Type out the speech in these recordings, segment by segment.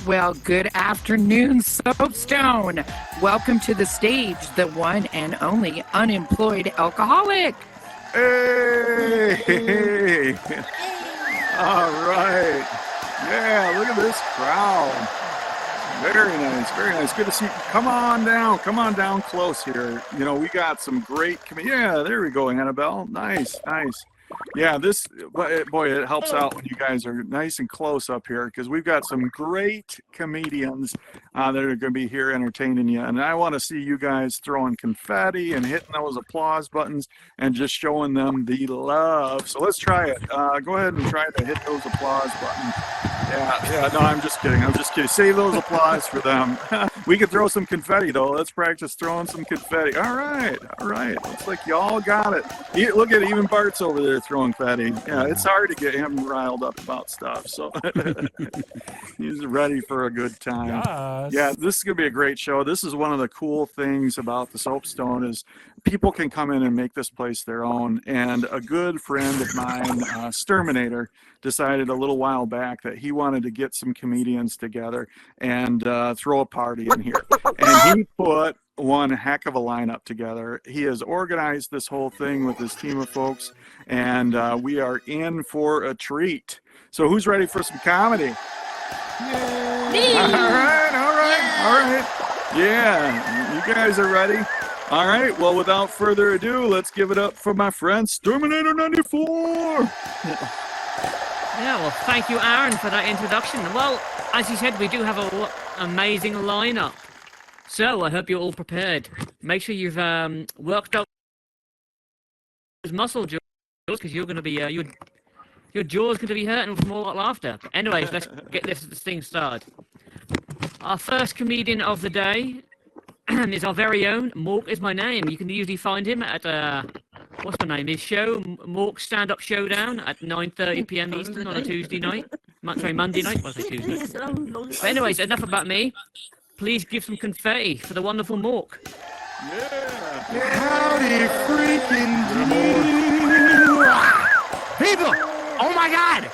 Well, good afternoon, Soapstone. Welcome to the stage, the one and only unemployed alcoholic. Hey! All right. Yeah, look at this crowd. Very nice, very nice. Good to see you. Come on down close here. You know, we got some great, yeah, there we go, Annabelle. Nice. Yeah, boy, it helps out when you guys are nice and close up here because we've got some great comedians that are going to be here entertaining you. And I want to see you guys throwing confetti and hitting those applause buttons and just showing them the love. So let's try it. Go ahead and try to hit those applause buttons. Yeah, no, I'm just kidding. Save those applause for them. We could throw some confetti, though. Let's practice throwing some confetti. All right. Looks like y'all got it. Look at even Bart's over there throwing confetti. Yeah, it's hard to get him riled up about stuff, so he's ready for a good time. Yes. Yeah, this is going to be a great show. This is one of the cool things about the Soapstone is people can come in and make this place their own. And a good friend of mine, Sturminator, decided a little while back that he wanted to get some comedians together and throw a party in here. And he put one heck of a lineup together. He has organized this whole thing with his team of folks, and we are in for a treat. So who's ready for some comedy? Me. All right. Yeah, you guys are ready? All right, well, without further ado, let's give it up for my friend Terminator 94. Yeah, well, thank you, Aaron, for that introduction. Well, as you said, we do have an amazing lineup. So I hope you're all prepared. Make sure you've worked out those muscle jaws, because you're going to be your jaw's going to be hurting from all that laughter. Anyways, let's get this thing started. Our first comedian of the day is our very own Mork is my name. You can usually find him at what's my name? His show, Mork Stand-Up Showdown, at 9:30 p.m. Eastern on a Tuesday night. Monday night. What's it, Tuesday? But anyways, enough about me. Please give some confetti for the wonderful Mork. Yeah. Howdy freaking do. People! Oh my God!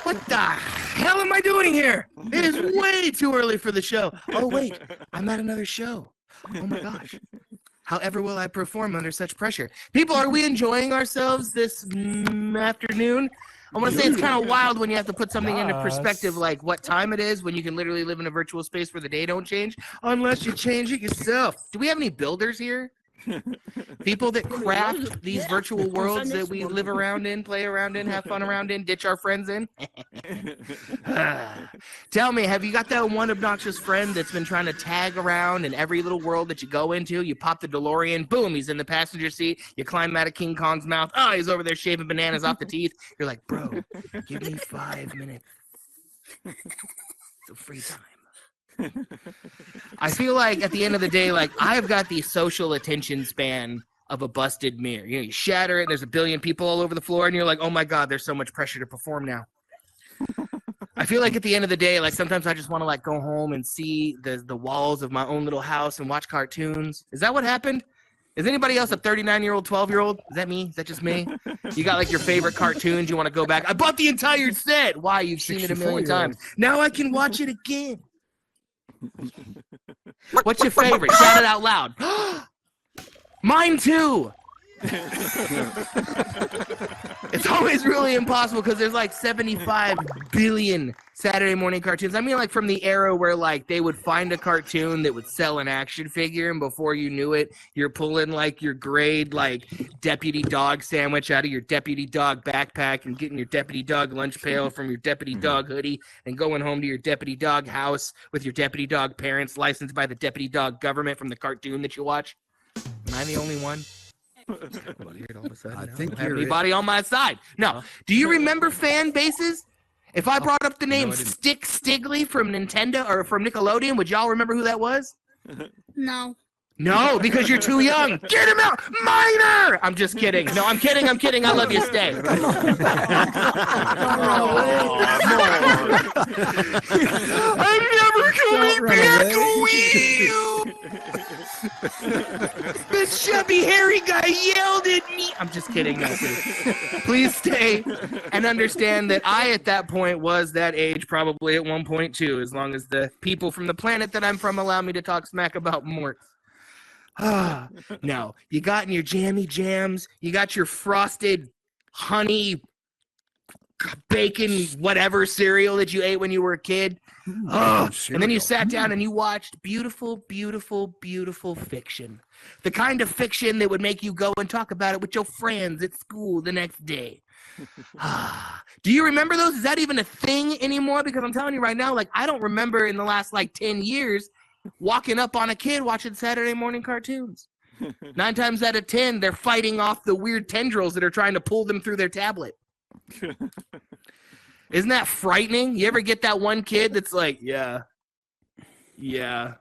What the hell am I doing here? It is way too early for the show. Oh wait, I'm at another show. Oh my gosh. However will I perform under such pressure? People, are we enjoying ourselves this afternoon? I want to say it's kind of wild when you have to put something into perspective, like what time it is, when you can literally live in a virtual space where the day don't change, unless you change it yourself. Do we have any builders here? People that craft these virtual worlds that we live around in, play around in, have fun around in, ditch our friends in? Tell me, have you got that one obnoxious friend that's been trying to tag around in every little world that you go into? You pop the DeLorean, boom, he's in the passenger seat. You climb out of King Kong's mouth. Oh, he's over there shaving bananas off the teeth. You're like, bro, give me 5 minutes. It's a free time. I feel like at the end of the day, like I've got the social attention span of a busted mirror. You know, you shatter it, and there's a billion people all over the floor, and you're like, oh my God, there's so much pressure to perform now. I feel like at the end of the day, like sometimes I just want to like go home and see the walls of my own little house and watch cartoons. Is that what happened? Is anybody else a 39-year-old, 12-year-old? Is that me? Is that just me? You got like your favorite cartoons, you want to go back. I bought the entire set. Why? You've seen it a million times. Now I can watch it again. What's your favorite? Shout it out loud. Mine too. It's always really impossible because there's like 75 billion Saturday morning cartoons. I mean, like from the era where like they would find a cartoon that would sell an action figure, and before you knew it, you're pulling like your grade like deputy dog sandwich out of your deputy dog backpack and getting your deputy dog lunch pail from your deputy dog hoodie and going home to your deputy dog house with your deputy dog parents licensed by the deputy dog government from the cartoon that you watch. Am I the only one? All of a sudden, I think you're anybody on my side. No. Do you remember fan bases? If I brought up the name Stick Stigley from Nintendo or from Nickelodeon, would y'all remember who that was? No. No, because you're too young. Get him out! Minor! I'm just kidding. No, I'm kidding. I love you. Stay. I'm never coming back to you! This chubby hairy guy yelled at me. I'm just kidding. No, please stay and understand that I, at that point, was that age probably at 1.2, as long as the people from the planet that I'm from allow me to talk smack about Mort. No, you got in your jammy jams. You got your frosted honey bacon whatever cereal that you ate when you were a kid. And then you sat down and you watched beautiful, beautiful, beautiful fiction. The kind of fiction that would make you go and talk about it with your friends at school the next day. Do you remember those? Is that even a thing anymore? Because I'm telling you right now, like, I don't remember in the last, 10 years walking up on a kid watching Saturday morning cartoons. 9 times out of 10, they're fighting off the weird tendrils that are trying to pull them through their tablet. Isn't that frightening? You ever get that one kid that's like, yeah. You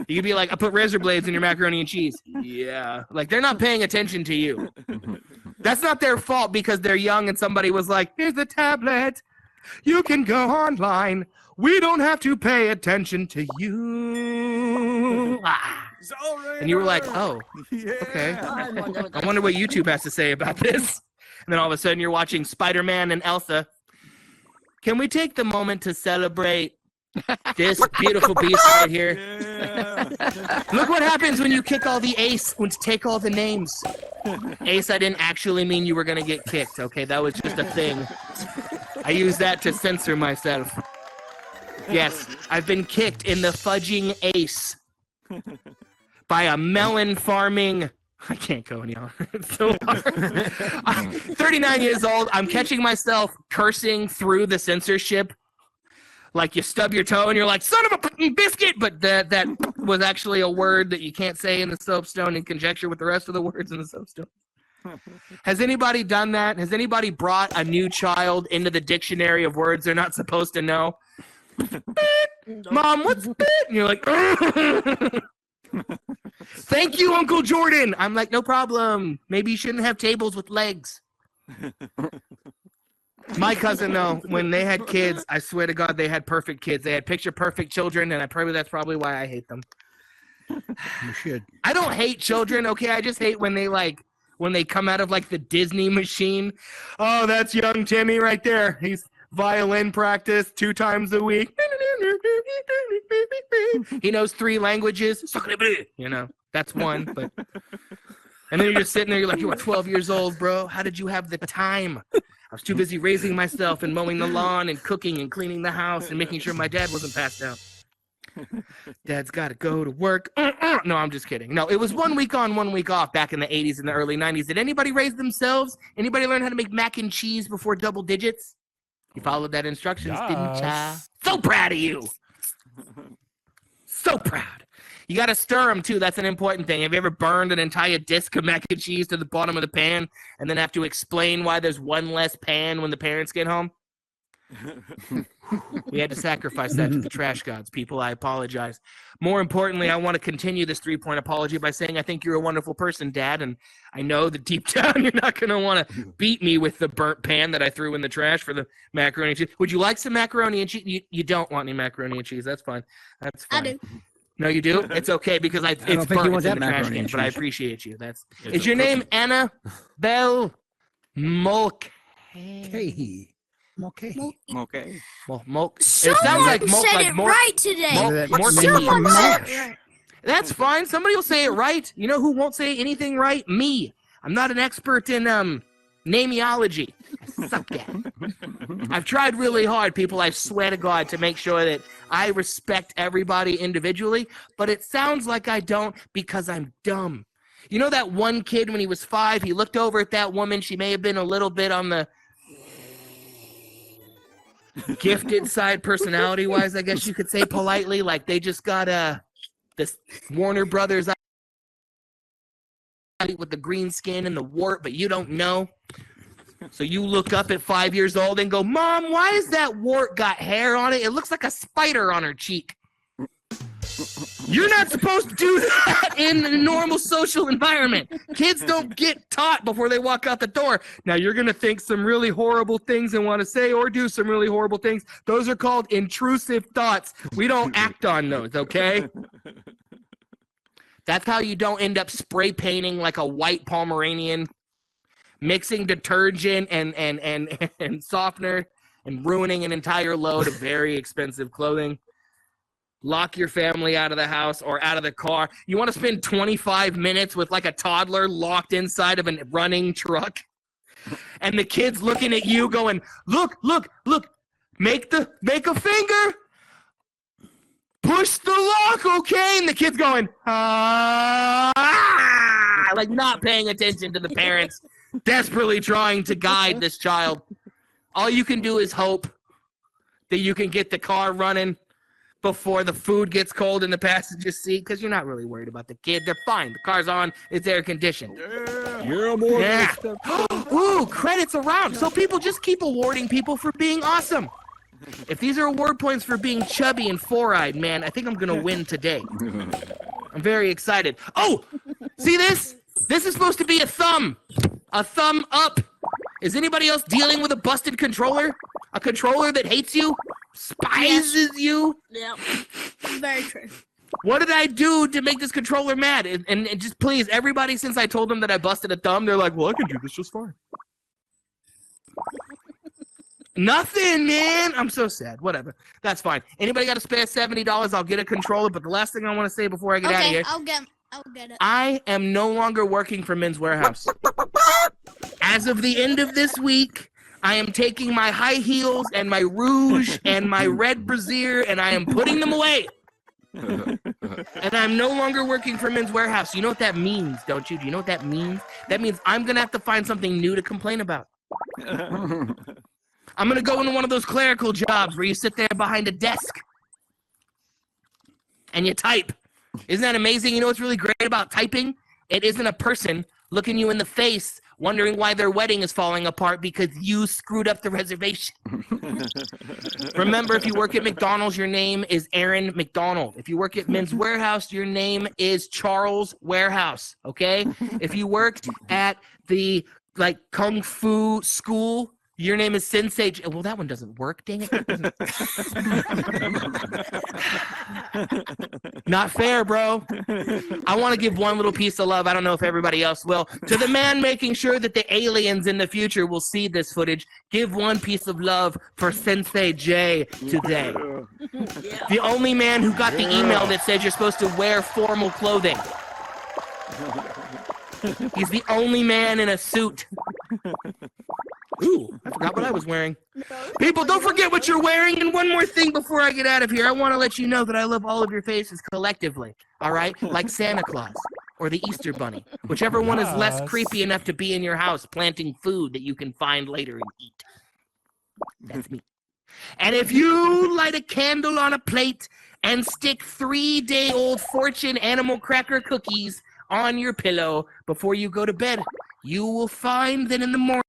could be like, I put razor blades in your macaroni and cheese. Yeah. Like, they're not paying attention to you. That's not their fault because they're young and somebody was like, here's the tablet. You can go online. We don't have to pay attention to you. And you were like, oh, okay. I wonder what YouTube has to say about this. And then all of a sudden you're watching Spider-Man and Elsa. Can we take the moment to celebrate this beautiful beast right here? Yeah. Look what happens when you kick all the ace, when to take all the names. Ace, I didn't actually mean you were going to get kicked, okay? That was just a thing. I use that to censor myself. Yes, I've been kicked in the fudging ace by a melon farming... I can't go any on. It's so hard. I'm 39 years old. I'm catching myself cursing through the censorship. Like you stub your toe and you're like, son of a biscuit! But that was actually a word that you can't say in the Soapstone in conjecture with the rest of the words in the Soapstone. Has anybody done that? Has anybody brought a new child into the dictionary of words they're not supposed to know? Mom, what's bit? And you're like, thank you, Uncle Jordan. I'm like, no problem. Maybe you shouldn't have tables with legs. My cousin, though, when they had kids, I swear to God, they had perfect kids. They had picture-perfect children, and that's probably why I hate them. You should. I don't hate children, okay? I just hate when they come out of, the Disney machine. Oh, that's young Timmy right there. He's violin practice 2 times a week. He knows 3 languages. That's one. But and then you're just sitting there, you're like, you were 12 years old, bro. How did you have the time? I was too busy raising myself and mowing the lawn and cooking and cleaning the house and making sure my dad wasn't passed out. Dad's got to go to work. No, I'm just kidding. No, it was 1 week on, 1 week off back in the 80s and the early 90s. Did anybody raise themselves? Anybody learn how to make mac and cheese before double digits? You followed that instructions, didn't ya? So proud of you. So proud. You got to stir them, too. That's an important thing. Have you ever burned an entire disc of mac and cheese to the bottom of the pan and then have to explain why there's one less pan when the parents get home? We had to sacrifice that to the trash gods, people. I apologize. More importantly, I want to continue this 3-point apology by saying I think you're a wonderful person, Dad, and I know that deep down you're not going to want to beat me with the burnt pan that I threw in the trash for the macaroni and cheese. Would you like some macaroni and cheese? You don't want any macaroni and cheese. That's fine. That's fine. I do. No, you do? It's okay because it's burnt in the trash can, but I appreciate you. Is your name Anna Bell Mulcahy? Okay. Well, it someone sounds like said it right today. Someone said it right. That's fine. Somebody will say it right. You know who won't say anything right? Me. I'm not an expert in nameology. I suck at it. I've tried really hard, people. I swear to God, to make sure that I respect everybody individually, but it sounds like I don't because I'm dumb. You know that one kid when he was 5, he looked over at that woman. She may have been a little bit on the gifted side personality-wise, I guess you could say politely. Like they just got this Warner Brothers with the green skin and the wart, but you don't know. So you look up at 5 years old and go, Mom, why is that wart got hair on it? It looks like a spider on her cheek. You're not supposed to do that in a normal social environment. Kids don't get taught before they walk out the door. Now, you're going to think some really horrible things and want to say or do some really horrible things. Those are called intrusive thoughts. We don't act on those, okay? That's how you don't end up spray painting like a white Pomeranian, mixing detergent and softener, and ruining an entire load of very expensive clothing. Lock your family out of the house or out of the car. You want to spend 25 minutes with like a toddler locked inside of a running truck? And the kid's looking at you going, look, make a finger. Push the lock, okay? And the kid's going, like not paying attention to the parents, desperately trying to guide this child. All you can do is hope that you can get the car running before the food gets cold in the passenger seat, because you're not really worried about the kid. They're fine. The car's on. It's air conditioned. Yeah. Ooh, credits around. So people just keep awarding people for being awesome. If these are award points for being chubby and four-eyed, man, I think I'm going to win today. I'm very excited. Oh, see this? This is supposed to be a thumb. A thumb up. Is anybody else dealing with a busted controller? A controller that hates you? Spises you? Yeah. Very true. What did I do to make this controller mad? And just please, everybody, since I told them that I busted a thumb, they're like, well, I can do this just fine. Nothing, man. I'm so sad. Whatever. That's fine. Anybody got to spare $70? I'll get a controller. But the last thing I want to say before I get out of here. I'll get it. I am no longer working for Men's Warehouse. As of the end of this week, I am taking my high heels and my rouge and my red brassiere, and I am putting them away. And I'm no longer working for Men's Warehouse. You know what that means, don't you? Do you know what that means? That means I'm going to have to find something new to complain about. I'm going to go into one of those clerical jobs where you sit there behind a desk and you type. Isn't that amazing? You know what's really great about typing? It isn't a person looking you in the face wondering why their wedding is falling apart because you screwed up the reservation. Remember, if you work at McDonald's, your name is Aaron McDonald. If you work at Men's Warehouse, your name is Charles Warehouse, okay? If you worked at the, Kung Fu school, your name is Sensei. Well, that one doesn't work. Dang it. Not fair, bro. I want to give one little piece of love. I don't know if everybody else will. To the man making sure that the aliens in the future will see this footage, give one piece of love for Sensei J today. The only man who got the email that said you're supposed to wear formal clothing. He's the only man in a suit. Ooh, I forgot what I was wearing. People, don't forget what you're wearing. And one more thing before I get out of here. I want to let you know that I love all of your faces collectively. All right? Like Santa Claus or the Easter Bunny. Whichever one is less creepy enough to be in your house planting food that you can find later and eat. That's me. And if you light a candle on a plate and stick 3-day-old Fortune animal cracker cookies on your pillow before you go to bed, you will find that in the morning,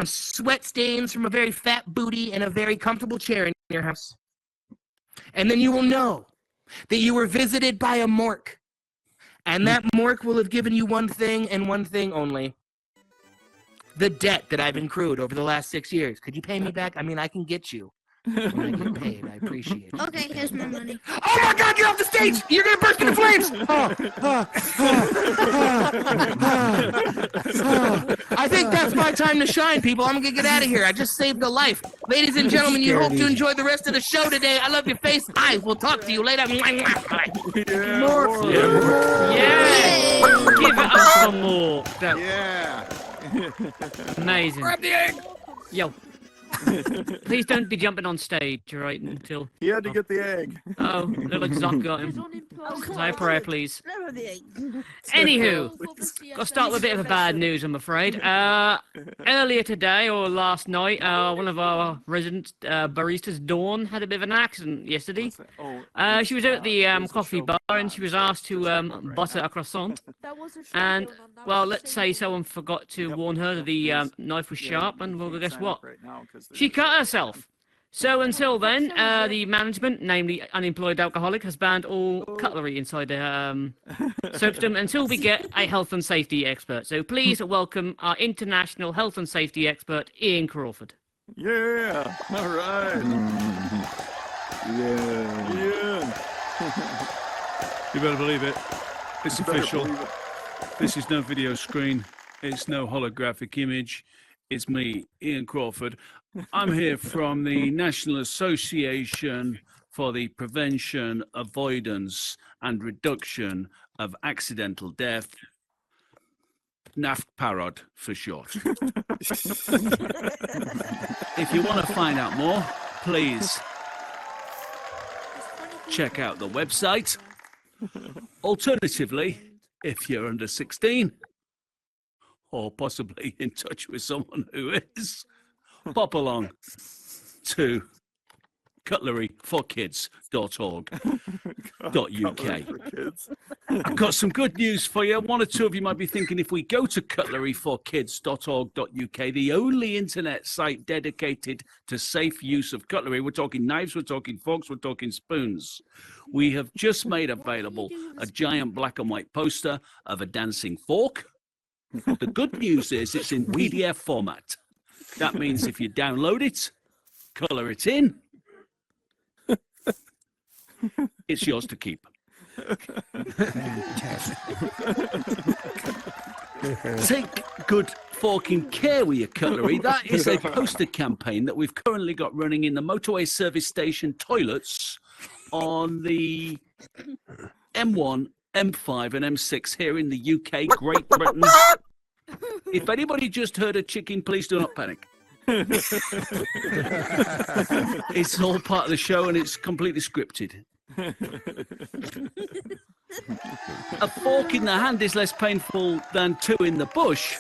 sweat stains from a very fat booty and a very comfortable chair in your house. And then you will know that you were visited by a mork. And that mork will have given you one thing and one thing only. The debt that I've accrued over the last 6 years. Could you pay me back? I mean, I can get you. When I get paid, I appreciate it. Okay, here's my money. Oh my God, get off the stage! You're gonna burst into flames! I think that's my time to shine, people. I'm gonna get out of here. I just saved a life. Ladies and gentlemen, you hope to enjoy the rest of the show today. I love your face. I will talk to you later. Bye. Yeah! Give it up some more. Yeah. Amazing. Grab the egg! Yo. Please don't be jumping on stage, right, until... He had to get the egg. Oh, look like Zoc got him. Say a prayer, please. Never the egg. Anywho, got to start with a bit of a bad news, I'm afraid. Earlier today, or last night, one of our resident baristas, Dawn, had a bit of an accident yesterday. She was out at the coffee bar and she was asked to butter a croissant. And, well, let's say someone forgot to warn her that the knife was sharp, and well, guess what? She cut herself. So until then, the management, namely Unemployed Alcoholic, has banned all cutlery inside the Soapstone until we get a health and safety expert. So please welcome our international health and safety expert, Ian Crawford. Yeah. All right. Yeah. You better believe it. It's You better official. believe it. This is no video screen. It's no holographic image. It's me, Ian Crawford. I'm here from the National Association for the Prevention, Avoidance and Reduction of Accidental Death, NAFPAROD for short. If you want to find out more, please check out the website. Alternatively, if you're under 16 or possibly in touch with someone who is, pop along to cutleryforkids.org.uk. I've got some good news for you. One or two of you might be thinking, if we go to cutleryforkids.org.uk, the only internet site dedicated to safe use of cutlery, we're talking knives, we're talking forks, we're talking spoons. We have just made available a giant black and white poster of a dancing fork. The good news is it's in PDF format. That means if you download it, color it in, it's yours to keep. Take good forking care with your cutlery. That is a poster campaign that we've currently got running in the motorway service station toilets on the M1, M5 and M6 here in the UK, Great Britain. If anybody just heard a chicken, please do not panic. It's all part of the show and it's completely scripted. A fork in the hand is less painful than two in the bush.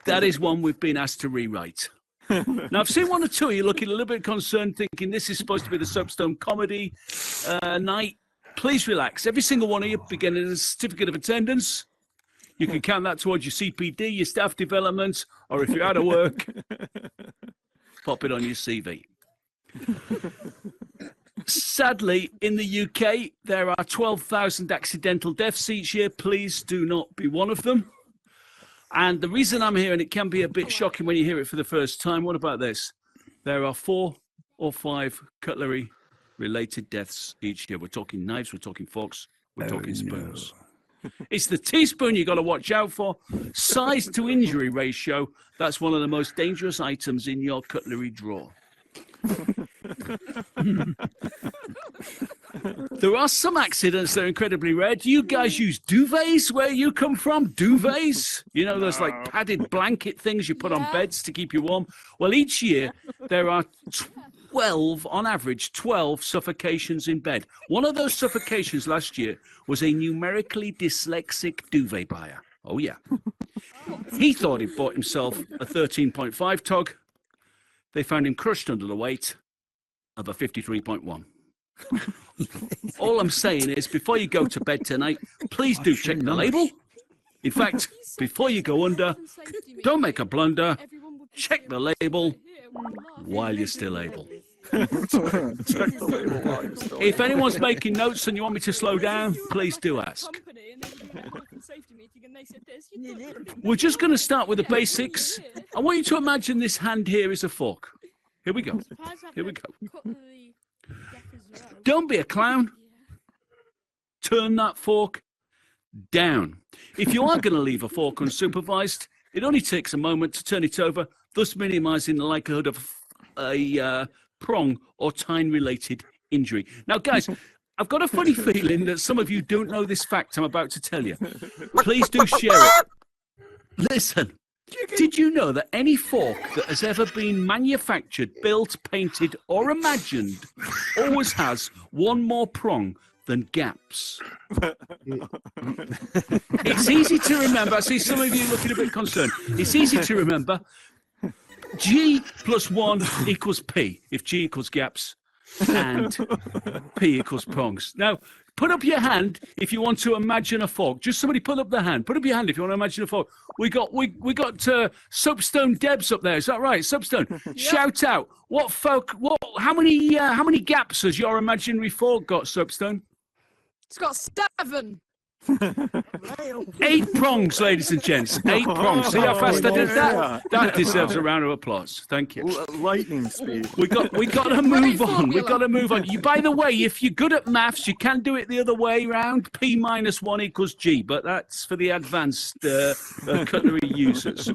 That is one we've been asked to rewrite. Now, I've seen one or two of you looking a little bit concerned, thinking this is supposed to be the Soapstone comedy night. Please relax. Every single one of you be getting a certificate of attendance. You can count that towards your CPD, your staff development, or if you're out of work, pop it on your CV. Sadly, in the UK, there are 12,000 accidental deaths each year. Please do not be one of them. And the reason I'm here, and it can be a bit shocking when you hear it for the first time, what about this? There are 4 or 5 cutlery-related deaths each year. We're talking knives, we're talking forks, we're talking spoons. No. It's the teaspoon you got to watch out for. Size to injury ratio, that's one of the most dangerous items in your cutlery drawer. There are some accidents that are incredibly rare. Do you guys use duvets where you come from? Duvets? You know, those like padded blanket things you put on beds to keep you warm? Well, each year there are 12, on average, 12 suffocations in bed. One of those suffocations last year was a numerically dyslexic duvet buyer. Oh, yeah. He thought he'd bought himself a 13.5 tug. They found him crushed under the weight of a 53.1. All I'm saying is, before you go to bed tonight, please do check the label. In fact, before you go under, don't make a blunder. Check the label while you're still able. If anyone's making notes and you want me to slow down, please do ask. We're just going to start with the basics. I want you to imagine this hand here is a fork. Here we go. Here we go. Don't be a clown. Turn that fork down. If you are going to leave a fork unsupervised, it only takes a moment to turn it over, thus minimizing the likelihood of a prong or tine-related injury. Now, guys, I've got a funny feeling that some of you don't know this fact I'm about to tell you. Please do share it. Listen, did you know that any fork that has ever been manufactured, built, painted, or imagined always has one more prong than gaps? It's easy to remember. I see some of you looking a bit concerned. It's easy to remember. G plus 1 equals P, if G equals gaps and P equals prongs. Now, put up your hand if you want to imagine a fork. Just somebody put up their hand. Put up your hand if you want to imagine a fork. We got Soapstone Debs up there. Is that right? Soapstone. Shout out. How many gaps has your imaginary fork got, Soapstone? It's got 7. 8 prongs, ladies and gents. 8 prongs. See how fast I did that? That deserves a round of applause. Thank you. Lightning speed. We got to move on. We got to move on. By the way, if you're good at maths, you can do it the other way round. P minus 1 equals G, but that's for the advanced cutlery users.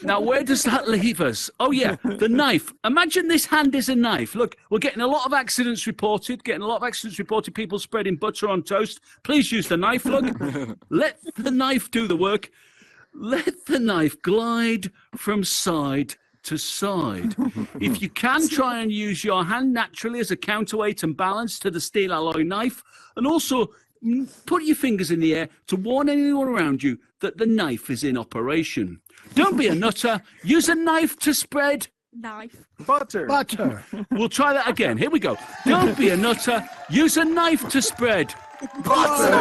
Now, where does that leave us? Oh yeah, the knife. Imagine this hand is a knife. Look, we're getting a lot of accidents reported. People spreading butter on toast. Please use the knife. Look, let the knife do the work. Let the knife glide from side to side. If you can, try and use your hand naturally as a counterweight and balance to the steel alloy knife, and also put your fingers in the air to warn anyone around you that the knife is in operation. Don't be a nutter. Use a knife to spread Knife. Butter. We'll try that again. Here we go. Don't be a nutter. Use a knife to spread butter.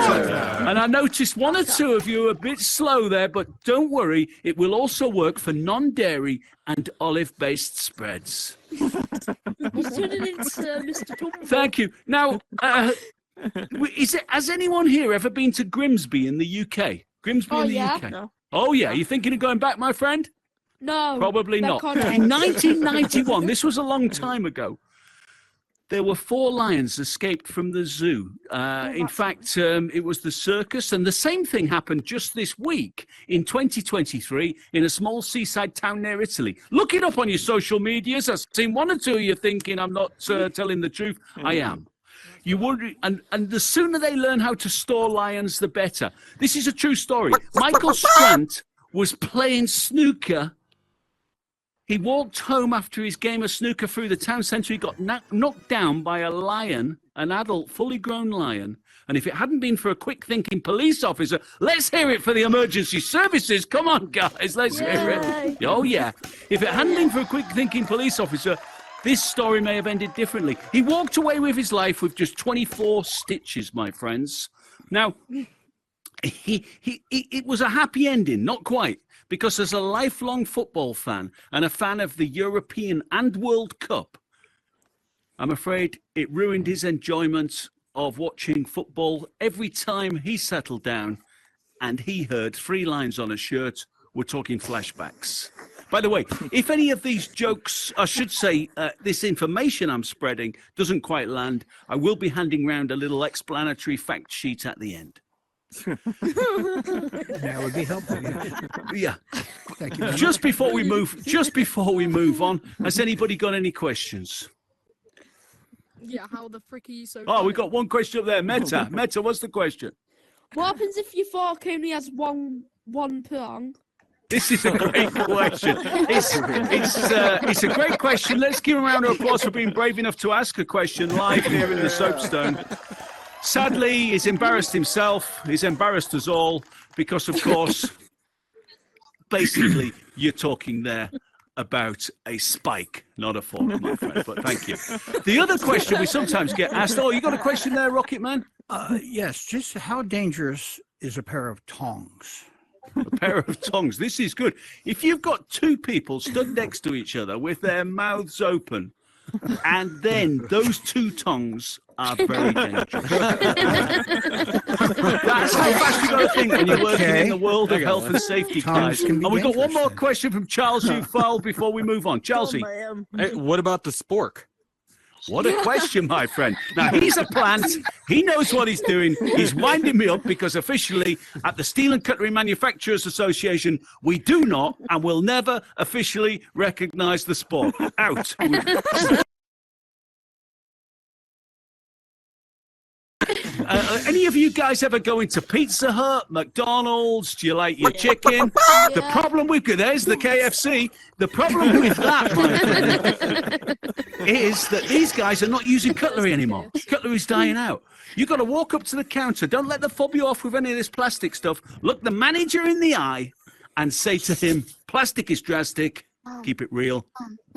And I noticed 1 or 2 of you are a bit slow there, but don't worry. It will also work for non-dairy and olive-based spreads. Thank you. Now, has anyone here ever been to Grimsby in the UK? Grimsby in the UK? No. Oh, yeah. You thinking of going back, my friend? No. Probably not. Context. In 1991, this was a long time ago, there were 4 lions escaped from the zoo. In fact, it was the circus, and the same thing happened just this week in 2023 in a small seaside town near Italy. Look it up on your social medias. I've seen 1 or 2 of you thinking I'm not telling the truth. I am. You would, and the sooner they learn how to store lions, the better. This is a true story. Michael Strant was playing snooker. He walked home after his game of snooker through the town centre. He got knocked down by a lion, an adult, fully grown lion. And if it hadn't been for a quick-thinking police officer, let's hear it for the emergency services. Come on, guys, let's hear it. Oh, yeah. If it hadn't been for a quick-thinking police officer, this story may have ended differently. He walked away with his life with just 24 stitches, my friends. Now, it was a happy ending, not quite. Because as a lifelong football fan and a fan of the European and World Cup, I'm afraid it ruined his enjoyment of watching football every time he settled down and he heard 3 lines on a shirt. We're talking flashbacks. By the way, if any of these jokes, I should say, this information I'm spreading doesn't quite land, I will be handing round a little explanatory fact sheet at the end. That would be helpful. Yeah. Thank you. Just before we move on, has anybody got any questions? Yeah, how the frick are you so Oh, we got one question up there. Meta, what's the question? What happens if your fork only has one prong? This is a great question. It's a great question. Let's give a round of applause for being brave enough to ask a question live here in the Soapstone. Sadly, he's embarrassed himself. He's embarrassed us all because, of course, basically, you're talking there about a spike, not a fork, my friend. But thank you. The other question we sometimes get asked, you got a question there, Rocket Man? Yes, just how dangerous is a pair of tongs? A pair of tongs. This is good. If you've got 2 people stood next to each other with their mouths open, and then those 2 tongs are very dangerous. That's how fast you got to think when you're working in the world of health and safety, guys. And we've got one more question from Charles Ufal before we move on. Chelsea. Hey, what about the spork? What a question, my friend. Now, he's a plant. He knows what he's doing. He's winding me up because officially at the Steel and Cutlery Manufacturers Association, we do not and will never officially recognize the sport. Out. Any of you guys ever go into Pizza Hut, McDonald's? Do you like your chicken? The problem there's the KFC. The problem with that, my friend, is that these guys are not using cutlery anymore. Cutlery's dying out. You've got to walk up to the counter. Don't let them fob you off with any of this plastic stuff. Look the manager in the eye and say to him, plastic is drastic. Keep it real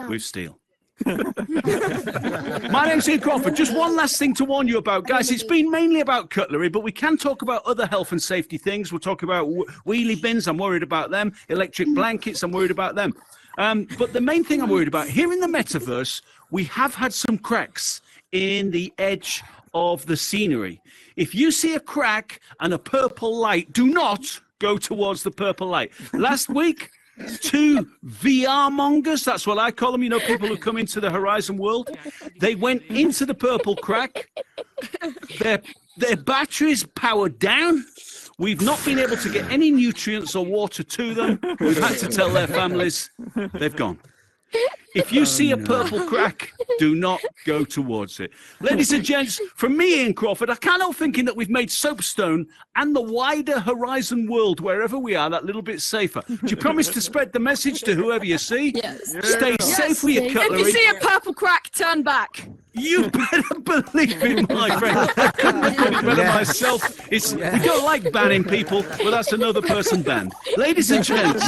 with steel. My name's Ian Crawford. Just one last thing to warn you about, guys. It's been mainly about cutlery, but we can talk about other health and safety things. We'll talk about wheelie bins. I'm worried about them. Electric blankets. I'm worried about them. But the main thing I'm worried about here in the metaverse, we have had some cracks in the edge of the scenery. If you see a crack and a purple light, do not go towards the purple light. Last week, 2 VR mongers, that's what I call them, people who come into the Horizon world, they went into the purple crack. Their batteries powered down. We've not been able to get any nutrients or water to them. We've had to tell their families they've gone. If you see a purple crack, do not go towards it. Ladies and gents, from me, Ian Crawford, I can't help thinking that we've made Soapstone and the wider Horizon world, wherever we are, that little bit safer. Do you promise to spread the message to whoever you see? Yes. Stay safe with your If cutlery. you see a purple crack, turn back. You better believe it, my friend. I couldn't have done it better myself. We don't like banning people, but that's another person banned. Ladies and gents,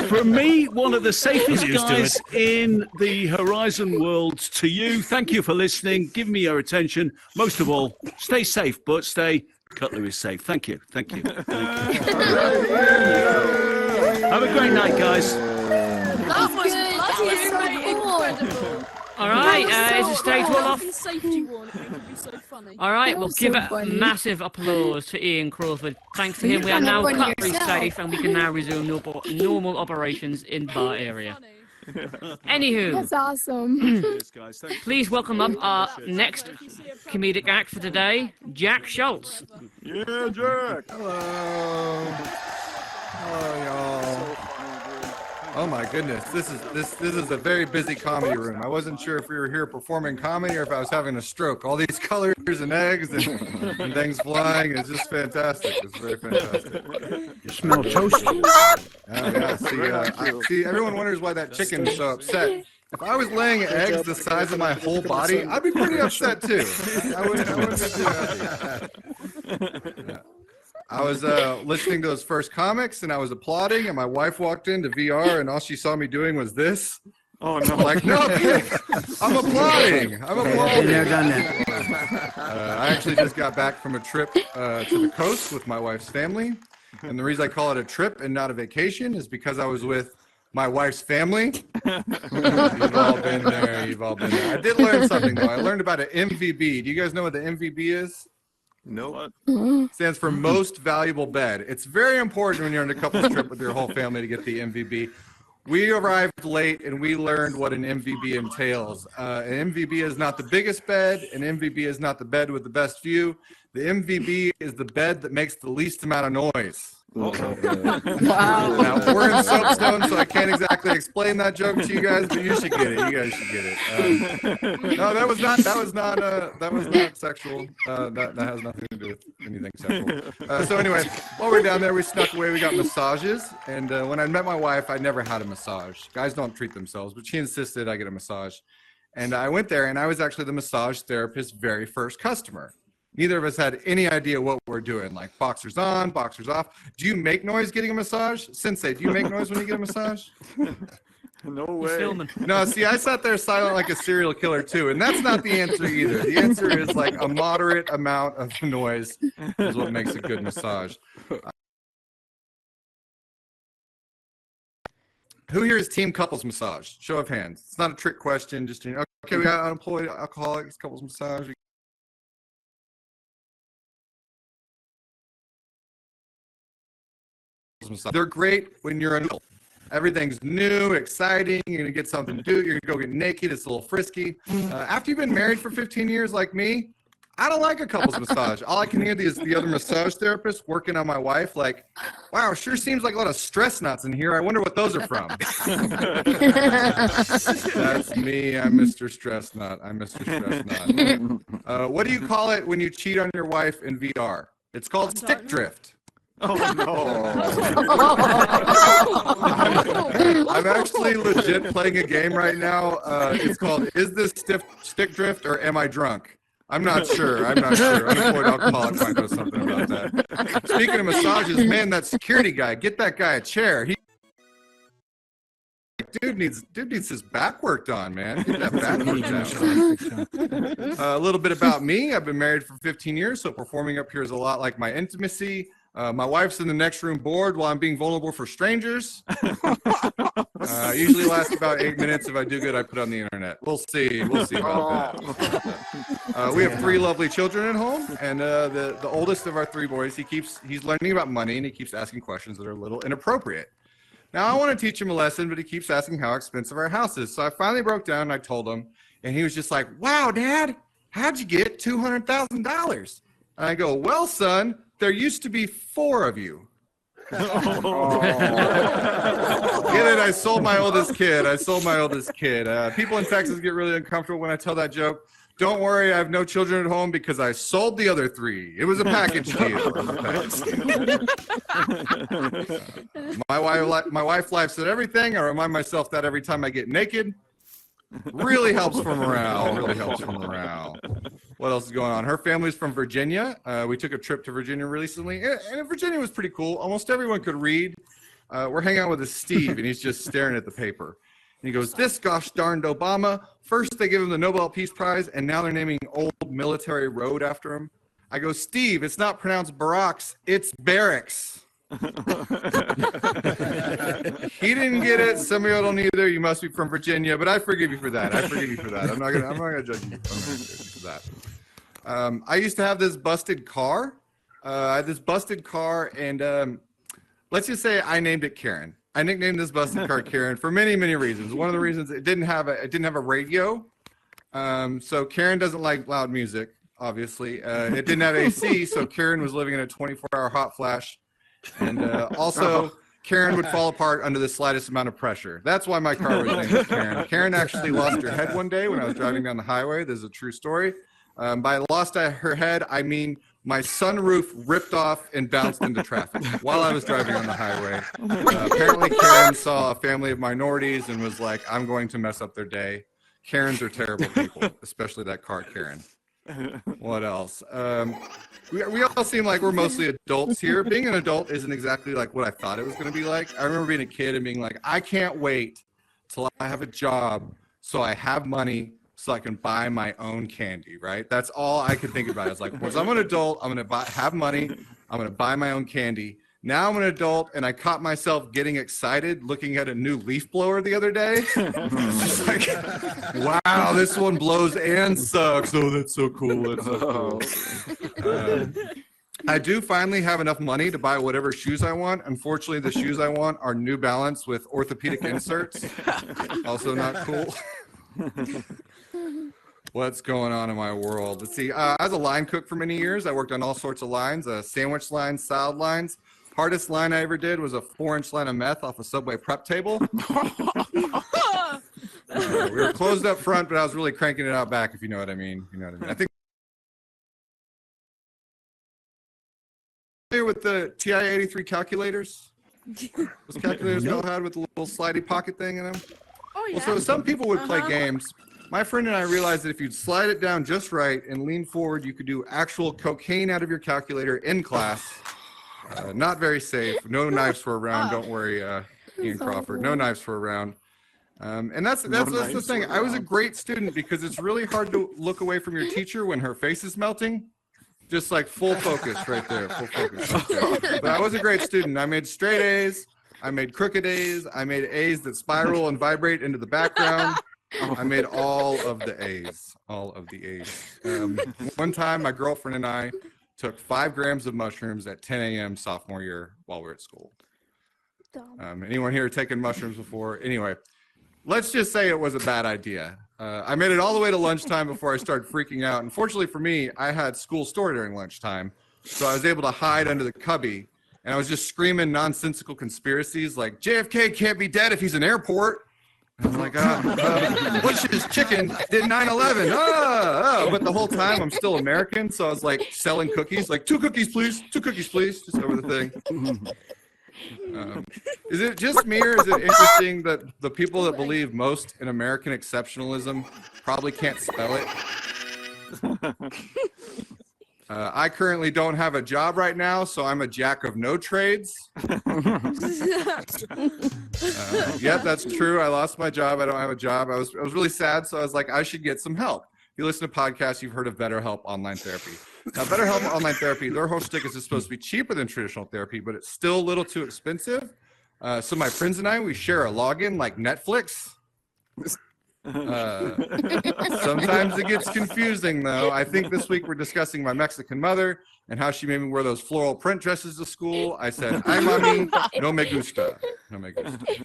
from me, one of the safest guys in the Horizon world, to you, thank you for listening. Give me your attention. Most of all, stay safe, but stay cutlery safe. Thank you. Thank you. Thank you. Have a great night, guys. That was bloody incredible. All right, is the stage well off? Safety warning, it would be so funny. All right, we'll give it massive applause to Ian Crawford. Thanks to him, we are now cutlery safe and we can now resume normal operations in bar area. Anywho, That's awesome. please welcome up our next comedic act for today, Jack Schultz. Yeah, Jack. Hello. Oh, y'all. Oh my goodness, this is a very busy comedy room. I wasn't sure if we were here performing comedy or if I was having a stroke. All these colors and eggs and things flying is just fantastic. It's very fantastic. You smell toasty. Yeah, see, everyone wonders why that chicken is so upset. If I was laying eggs the size of my whole body, I'd be pretty upset too. I wouldn't be too happy. Yeah. I was listening to those first comics and I was applauding, and my wife walked into VR and all she saw me doing was this. Oh no! I'm like, no, I'm applauding. I'm applauding. Never done that. I actually just got back from a trip to the coast with my wife's family, and the reason I call it a trip and not a vacation is because I was with my wife's family. You've all been there. You've all been there. I did learn something though. I learned about an MVB. Do you guys know what the MVB is? No. Stands for most valuable bed. It's very important when you're on a couples trip with your whole family to get the MVB. We arrived late and we learned what an MVB entails. An MVB is not the biggest bed. An MVB is not the bed with the best view. The MVB is the bed that makes the least amount of noise. Wow. Now, we're in Soapstone, so I can't exactly explain that joke to you guys, but you should get it. You guys should get it. No, that was not sexual. That has nothing to do with anything sexual. So anyway, while we're down there, we snuck away. We got massages, and when I met my wife, I never had a massage. Guys don't treat themselves, but she insisted I get a massage, and I went there, and I was actually the massage therapist's very first customer. Neither of us had any idea what we're doing, like boxers on, boxers off. Do you make noise getting a massage? Sensei, do you make noise when you get a massage? No way. No, see, I sat there silent like a serial killer too, and that's not the answer either. The answer is like a moderate amount of noise is what makes a good massage. Who here is team couples massage? Show of hands. It's not a trick question. Just, okay, we got unemployed alcoholics, couples massage. They're great when you're a adult. Everything's new, exciting. You're gonna get something to do. You're gonna go get naked. It's a little frisky. After you've been married for 15 years, like me, I don't like a couples massage. All I can hear is the other massage therapist working on my wife. Like, wow, sure seems like a lot of stress nuts in here. I wonder what those are from. That's me. I'm Mr. Stress Nut. I'm Mr. Stress Nut. What do you call it when you cheat on your wife in VR? It's called stick drift. Oh no! I'm actually legit playing a game right now. It's called "Is this stick drift or am I drunk?" I'm not sure. Unemployed alcoholic might know something about that. Speaking of massages, man, that security guy, get that guy a chair. dude needs his back worked on, man. Get that back worked on. A little bit about me. I've been married for 15 years, so performing up here is a lot like my intimacy. My wife's in the next room bored while I'm being vulnerable for strangers. Usually lasts about 8 minutes. If I do good, I put it on the internet. We'll see about that. We have 3 lovely children at home, and the oldest of our 3 boys, he's learning about money, and he keeps asking questions that are a little inappropriate. Now, I want to teach him a lesson, but he keeps asking how expensive our house is. So I finally broke down and I told him, and he was just like, "Wow, Dad, how'd you get $200,000?" And I go, "Well, son, there used to be 4 of you." Get it? I sold my oldest kid. People in Texas get really uncomfortable when I tell that joke. Don't worry, I have no children at home because I sold the other 3. It was a package deal. My wife laughs at everything. I remind myself that every time I get naked. Really helps for morale. What else is going on? Her family's from Virginia. We took a trip to Virginia recently, and Virginia was pretty cool. Almost everyone could read. We're hanging out with Steve, and he's just staring at the paper. And he goes, "This gosh darned Obama. First they give him the Nobel Peace Prize, and now they're naming old military road after him." I go, "Steve, it's not pronounced Barracks, it's Barracks." He didn't get it. Some of you don't either. You must be from Virginia, but I forgive you for that. I'm not gonna judge you for that. I used to have this busted car. And let's just say I named it Karen. I nicknamed this busted car Karen for many, many reasons. One of the reasons it didn't have a radio. So Karen doesn't like loud music, obviously. It didn't have AC, so Karen was living in a 24-hour hot flash. And also, Karen would fall apart under the slightest amount of pressure. That's why my car was named Karen. Karen actually lost her head one day when I was driving down the highway. This is a true story. By lost her head, I mean my sunroof ripped off and bounced into traffic while I was driving on the highway. Apparently, Karen saw a family of minorities and was like, "I'm going to mess up their day." Karens are terrible people, especially that car Karen. What else? We all seem like we're mostly adults here. Being an adult isn't exactly like what I thought it was going to be like. I remember being a kid and being like, I can't wait till I have a job so I have money so I can buy my own candy, right? That's all I could think about. It's like, once I'm an adult, I'm going to have money. I'm going to buy my own candy. Now I'm an adult, and I caught myself getting excited looking at a new leaf blower the other day. It's like, wow, this one blows and sucks. Oh, that's so cool. That's so cool. I do finally have enough money to buy whatever shoes I want. Unfortunately, the shoes I want are New Balance with orthopedic inserts. Also not cool. What's going on in my world? Let's see. I was a line cook for many years. I worked on all sorts of lines, sandwich lines, salad lines. Hardest line I ever did was a 4-inch line of meth off a Subway prep table. We were closed up front, but I was really cranking it out back, if you know what I mean. I think with the TI-83 calculators. Those calculators we all had with the little slidey pocket thing in them. Oh, yeah. Well, so some people would play games. My friend and I realized that if you'd slide it down just right and lean forward, you could do actual cocaine out of your calculator in class. Not very safe. No knives were around. Don't worry, Ian Crawford. No knives were around. And that's the thing. I was a great student because it's really hard to look away from your teacher when her face is melting. Just like full focus right there. Full focus. But I was a great student. I made straight A's. I made crooked A's. I made A's that spiral and vibrate into the background. I made all of the A's. All of the A's. One time, my girlfriend and I took 5 grams of mushrooms at 10 a.m. sophomore year while we were at school. Anyone here taken mushrooms before? Anyway, let's just say it was a bad idea. I made it all the way to lunchtime before I started freaking out. Unfortunately for me, I had school store during lunchtime, so I was able to hide under the cubby, and I was just screaming nonsensical conspiracies like JFK can't be dead if he's in airport. I was like, Bush's chicken did 9/11. But the whole time I'm still American, so I was like selling cookies, like 2 cookies, please, 2 cookies, please, just over the thing. Is it just me, or is it interesting that the people that believe most in American exceptionalism probably can't spell it? I currently don't have a job right now, so I'm a jack of no trades. Yep, that's true. I lost my job. I don't have a job. I was really sad, so I was like, I should get some help. If you listen to podcasts, you've heard of BetterHelp Online Therapy. Now, BetterHelp Online Therapy, their whole shtick is it's supposed to be cheaper than traditional therapy, but it's still a little too expensive. So my friends and I, we share a login like Netflix. Sometimes it gets confusing, though. I think this week we're discussing my Mexican mother and how she made me wear those floral print dresses to school. I said, "Ay, mami, no me gusta. No me gusta."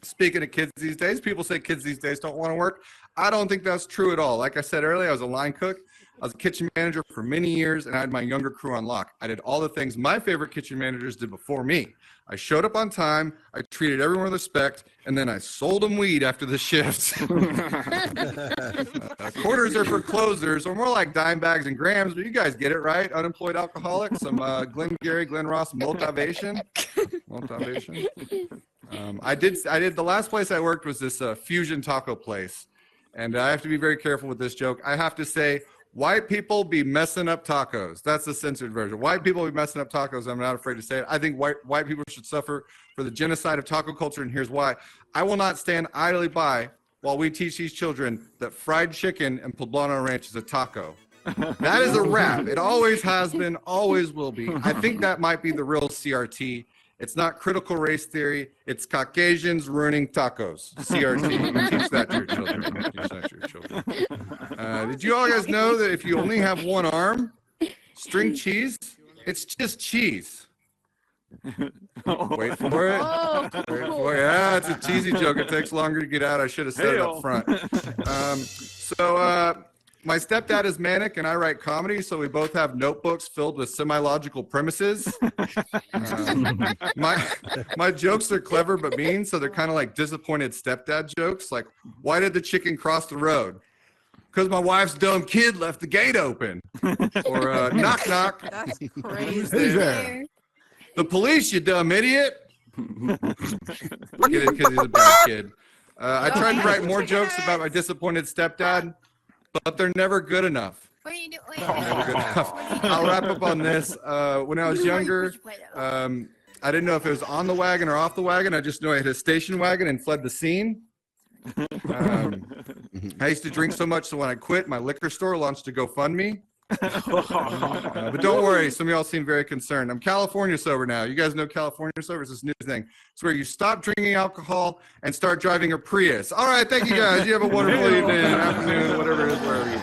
Speaking of kids these days, people say kids these days don't want to work. I don't think that's true at all. Like I said earlier, I was a line cook. I was a kitchen manager for many years, and I had my younger crew on lock. I did all the things my favorite kitchen managers did before me. I showed up on time, I treated everyone with respect, and then I sold them weed after the shift. Quarters are for closers, or more like dime bags and grams, but you guys get it, right? Unemployed alcoholics, some Glenn Gary, Glenn Ross motivation. I did. The last place I worked was this fusion taco place, and I have to be very careful with this joke. I have to say, white people be messing up tacos. That's the censored version. White people be messing up tacos. I'm not afraid to say it. I think white people should suffer for the genocide of taco culture, and here's why. I will not stand idly by while we teach these children that fried chicken and poblano ranch is a taco. That is a wrap. It always has been, always will be. I think that might be the real CRT. It's not critical race theory. It's Caucasians ruining tacos. CRT. Teach that to your children. Teach that to your children. Did you all guys know that if you only have one arm, string cheese, it's just cheese? Wait for it. Wait for it. Yeah, it's a cheesy joke. It takes longer to get out. I should have said it up front. My stepdad is manic and I write comedy, so we both have notebooks filled with semi-logical premises. My jokes are clever but mean, so they're kind of like disappointed stepdad jokes. Like, why did the chicken cross the road? Because my wife's dumb kid left the gate open. Or knock knock. That's crazy. Who's there? The police, you dumb idiot. Get it because he's a bad kid. I tried to write more jokes about my disappointed stepdad, but they're never good enough. What are you doing? Never good enough. I'll wrap up on this. When I was younger, I didn't know if it was on the wagon or off the wagon. I just knew I had a station wagon and fled the scene. I used to drink so much, so when I quit, my liquor store launched a GoFundMe. But don't worry, some of y'all seem very concerned. I'm California sober now. You guys know California sober is this new thing. It's where you stop drinking alcohol and start driving a Prius. All right, thank you guys. You have a wonderful evening, afternoon, whatever it is, wherever you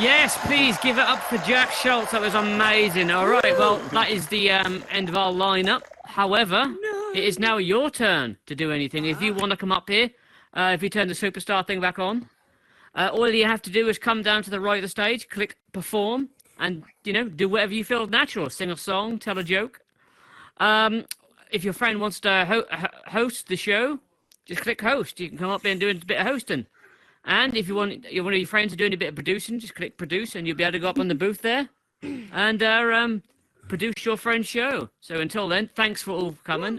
Yes, please give it up for Jack Schultz. That was amazing. All right, well, that is the end of our lineup. However, it is now your turn to do anything. If you want to come up here, if you turn the superstar thing back on, all you have to do is come down to the right of the stage, click perform, and, do whatever you feel natural. Sing a song, tell a joke. If your friend wants to host the show, just click host. You can come up here and do a bit of hosting. And if one of your friends are doing a bit of producing, just click produce, and you'll be able to go up on the booth there and produce your friend's show. So until then, thanks for all coming.